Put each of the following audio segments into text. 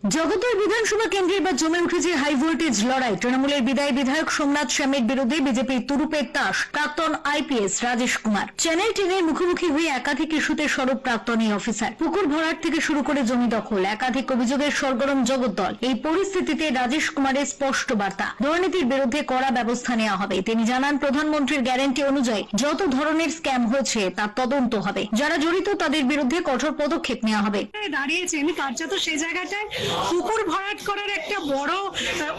জগদ্দল বিধানসভা কেন্দ্রে এবার জমে উঠেছে হাই ভোল্টেজ লড়াই। তৃণমূলের বিদায়ী বিধায়ক সোমনাথ শ্যামের বিরুদ্ধে বিজেপির তুরুপের তাস প্রাক্তন আইপিএস রাজেশ কুমার। চ্যানেল 10-এর মুখোমুখি হয়ে একাধিক ইস্যুতে সরব প্রাক্তন এই অফিসার। পুকুর ভরাট থেকে শুরু করে জমি দখল, একাধিক অভিযোগের সরগরম জগদ্দল। এই পরিস্থিতিতে রাজেশ কুমারের স্পষ্ট বার্তা, দুর্নীতির বিরুদ্ধে কড়া ব্যবস্থা নেওয়া হবে। তিনি জানান, প্রধানমন্ত্রীর গ্যারান্টি অনুযায়ী যত ধরনের স্ক্যাম হয়েছে তার তদন্ত হবে, যারা জড়িত তাদের বিরুদ্ধে কঠোর পদক্ষেপ নেওয়া হবে। দাঁড়িয়েছেন কার্যত সেই জায়গাটায় পুকুর ভরাট করার একটা বড়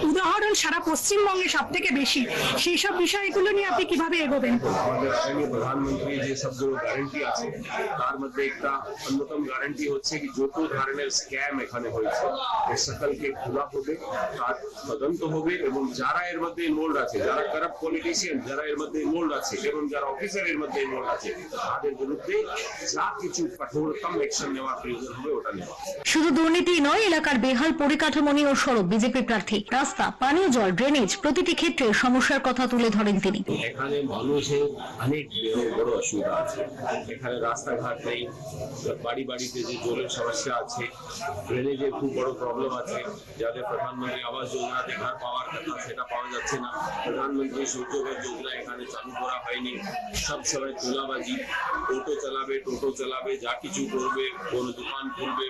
উদাহরণ সারা পশ্চিমবঙ্গে সব থেকে বেশি। সেই সব বিষয়গুলো নিয়ে আপনি কিভাবে এগোবেন? প্রধানমন্ত্রী যে সবগুলো গ্যারান্টি আছে তার মধ্যে একটা অন্যতম গ্যারান্টি হচ্ছে কি যত ধরনের স্ক্যাম এখানে হয়েছে এই সকলকে খোলা হবে, তার তদন্ত হবে এবং যারা এর মধ্যে ইনভলভ আছে, যারা কারাপ্ট পলিটিশিয়ান যারা এর মধ্যে ইনভলভ আছে এবং যারা অফিসার এর মধ্যে ইনভলভ আছে তাদের বিরুদ্ধে যা কিছু কঠোরতম অ্যাকশন নেওয়ার প্রয়োজন হবে ওটা নেওয়া। শুধু দুর্নীতি নয়, এলাকার বেহাল পরিকাঠামো নিয়েও সরব বিজেপি প্রার্থী। রাস্তা, পানীয় জল, ড্রেনেজ প্রতিটি ক্ষেত্রে সমস্যার কথা তুলে ধরেন তিনি। এখানে মানুষের অনেক বড় অসুবিধা আছে, এখানে রাস্তাঘাট নেই, বাড়ি বাড়িতে যে জলের সমস্যা আছে, ড্রেনেজের খুব বড় প্রবলেম আছে। যাদের প্রধানমন্ত্রী আবাস যোজনাতে ঘর পাওয়ার কথা সেটা পাওয়া যাচ্ছে না, প্রধানমন্ত্রী সূর্যঘর যোজনা এখানে চালু করা হয়নি। সব সময় তোলাবাজি, টোটো চালাবে, যা কিছু করবে, কোনো দোকান খুলবে,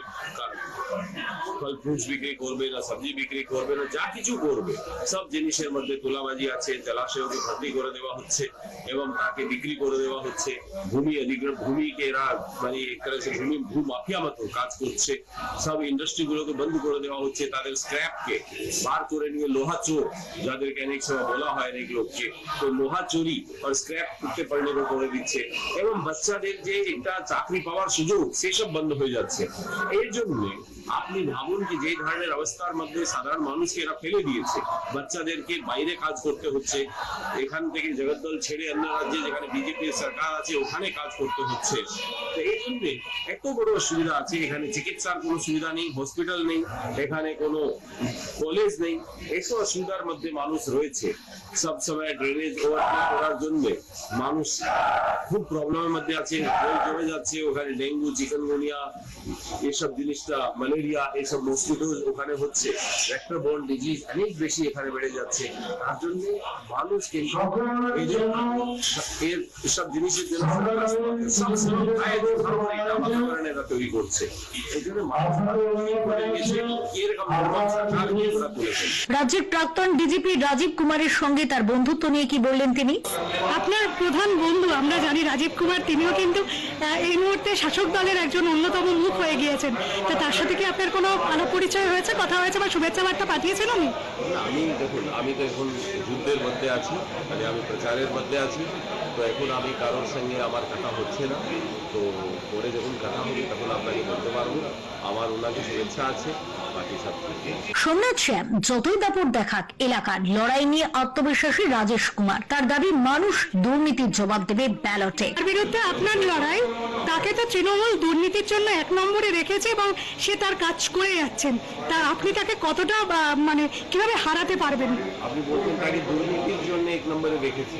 ফল ফ্রুটস বিক্রি করবে না, সবজি বিক্রি করবে না, যা কিছু করবে সব জিনিসের মধ্যে তোলাবাজি আছে। জলাশয়কে ভর্তি করে দেওয়া হচ্ছে এবং তাকে বিক্রি করে দেওয়া হচ্ছে। ভূমিকে এরা মানে ভূ মাফিয়া মতো কাজ করছে। সব ইন্ডাস্ট্রি গুলোকে বন্ধ করে দেওয়া হচ্ছে, তাদের স্ক্র্যাপকে বার করে নিয়ে লোহা চোর, যাদেরকে অনেক সময় বলা হয় অনেক লোককে, তো লোহা চুরি আর স্ক্র্যাপ করতে পরিণত করে দিচ্ছে এবং বাচ্চাদের যে একটা চাকরি পাওয়ার সুযোগ সেসব বন্ধ হয়ে যাচ্ছে। এর জন্য আপনি ভাবুন কি যে ধরনের অবস্থার মধ্যে সাধারণ মানুষকে এরা ফেলে দিয়েছে, বাচ্চাদেরকে বাইরে কাজ করতে হচ্ছে, এখান থেকে জগদ্দল ছেড়ে অন্য রাজ্যে যেখানে বিজেপি সরকার আছে ওখানে কাজ করতে হচ্ছে। তো এই জন্য এত বড় অসুবিধা আছে, এখানে চিকিৎসার কোনো সুবিধা নেই, হসপিটাল নেই, এখানে কোনো কলেজ নেই, এসব অসুবিধার মধ্যে মানুষ রয়েছে। সবসময় ড্রেনেজ ওভারফ্লো করার জন্য মানুষ খুব প্রবলেমের মধ্যে আছে, জল জমে যাচ্ছে, ওখানে ডেঙ্গু, চিকেনগুনিয়া এসব জিনিসটা, ম্যালেরিয়া, এইসব মসকিটো ওখানে হচ্ছে, ভেক্টর বর্ন ডিজিজ অনেক বেশি এখানে বেড়ে যাচ্ছে। তার জন্য মানুষ কিন্তু এই জন্য এসব জিনিসের জন্য তৈরি করছে। এই জন্য রাজ্যের প্রাক্তন ডিজিপি রাজীব কুমারের সঙ্গে তার বন্ধুত্ব নিয়ে কি বললেন তিনি? আপনার প্রধান বন্ধু আমরা জানি রাজীব কুমার, তিনিও কিন্তু এই মুহূর্তে শাসক দলের একজন অন্যতম মুখ হয়ে গিয়েছেন। তা তার সাথে কি আপনার কোনো আলাপ পরিচয় হয়েছে, কথা হয়েছে বা শুভেচ্ছা বার্তা পাঠিয়েছেন উনি? আমি তো এখন যুদ্ধের মধ্যে আছি, মানে আমি প্রচারের মধ্যে আছি, তো এখন আমি কারোর সঙ্গে আমার কথা হচ্ছে না। তো পরে যখন কথা হবে তখন আপনাকে বলতে পারবো। আমার ওনাকে শুভেচ্ছা আছে, বাকি সব ঠিক। সোমনাথ শ্যাম যতই দাপট দেখাক, এলাকার লড়াই নিয়ে আত্মবিশ্বাসী রাজেশ কুমার। তার দাবি, মানুষ দুর্নীতির জবাব দেবে ব্যালটে। তার বিরুদ্ধে আপনার লড়াই, তাকে তো তৃণমূল দুর্নীতির জন্য 1 নম্বরে রেখেছে এবং সে তার কাজ করে যাচ্ছেন। তা আপনি তাকে কতটা মানে কিভাবে হারাতে পারবেন? আপনি বলছেন তাকে দুর্নীতির জন্য 1 নম্বরে রেখেছি,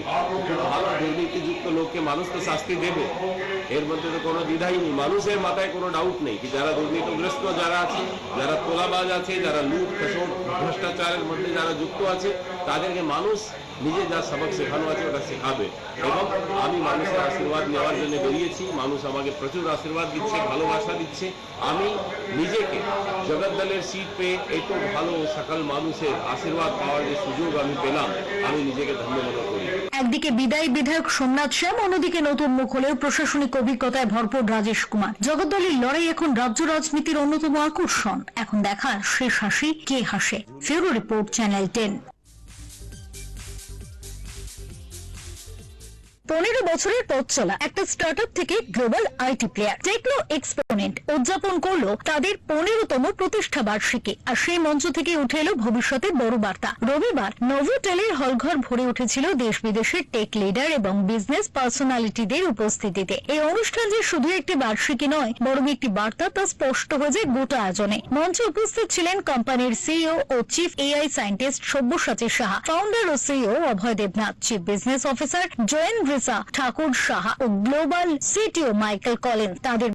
ভালো দুর্নীতিযুক্ত লোককে মানুষ তো শাস্তি দেবে, এর মধ্যে তো কোনো দ্বিধাই নেই। মানুষের মাথায় কোনো ডাউট নেই কি যারা দুর্নীতিগ্রস্ত যারা আছে, যারা তোলাবাজ আছে, যারা লুট খসট ভ্রষ্টাচারের মধ্যে যারা যুক্ত আছে, তাদেরকে মানুষ নিজে যা সবক শেখানো আছে ওটা শেখাবে। এবং আমি মানুষের আশীর্বাদ নেওয়ার জন্য বেরিয়েছি, মানুষ আমাকে প্রচুর আশীর্বাদ দিচ্ছে, ভালোবাসা দিচ্ছে। আমি নিজেকে জগদ্দলের সিট পেয়ে এত ভালো সকল মানুষের আশীর্বাদ পাওয়ার যে সুযোগ আমি পেলাম, আমি নিজেকে ধন্য মনে করি। একদিকে বিদায়ী বিধায়ক সোমনাথ শ্যাম, অন্যদিকে নতুন মুখ হলেও প্রশাসনিক অভিজ্ঞতায় ভরপুর রাজেশ কুমার। জগদ্দলের লড়াই এখন রাজ্য রাজনীতির অন্যতম আকর্ষণ। এখন দেখার শেষ হাসি কে হাসে। ফেরো রিপোর্ট, চ্যানেল 10। 15 বছরের পথ চলা একটা স্টার্টআপ থেকে global IT player Techno Exponent উদযাপন করলো তাদের 15তম প্রতিষ্ঠা বার্ষিকী। আর সেই মঞ্চ থেকে উঠে এলো ভবিষ্যতের বড় বার্তা। রবিবার নোভোটেলের হলঘর ভরে উঠেছিল দেশ বিদেশের টেক লিডার এবং বিজনেস পার্সোনালিটিদের উপস্থিতিতে। এই অনুষ্ঠান যে শুধু একটি বার্ষিকী নয়, বরং একটি বার্তা, তা স্পষ্ট হয়ে যায় গোটা আয়োজনে। মঞ্চে উপস্থিত ছিলেন কোম্পানির সিইও ও chief AI scientist Sabyasachi Saha, founder ও CEO Abhay Debnath, chief business officer Joyen Thakur Saha ও গ্লোবাল সিটিও মাইকেল কলিন। তাদের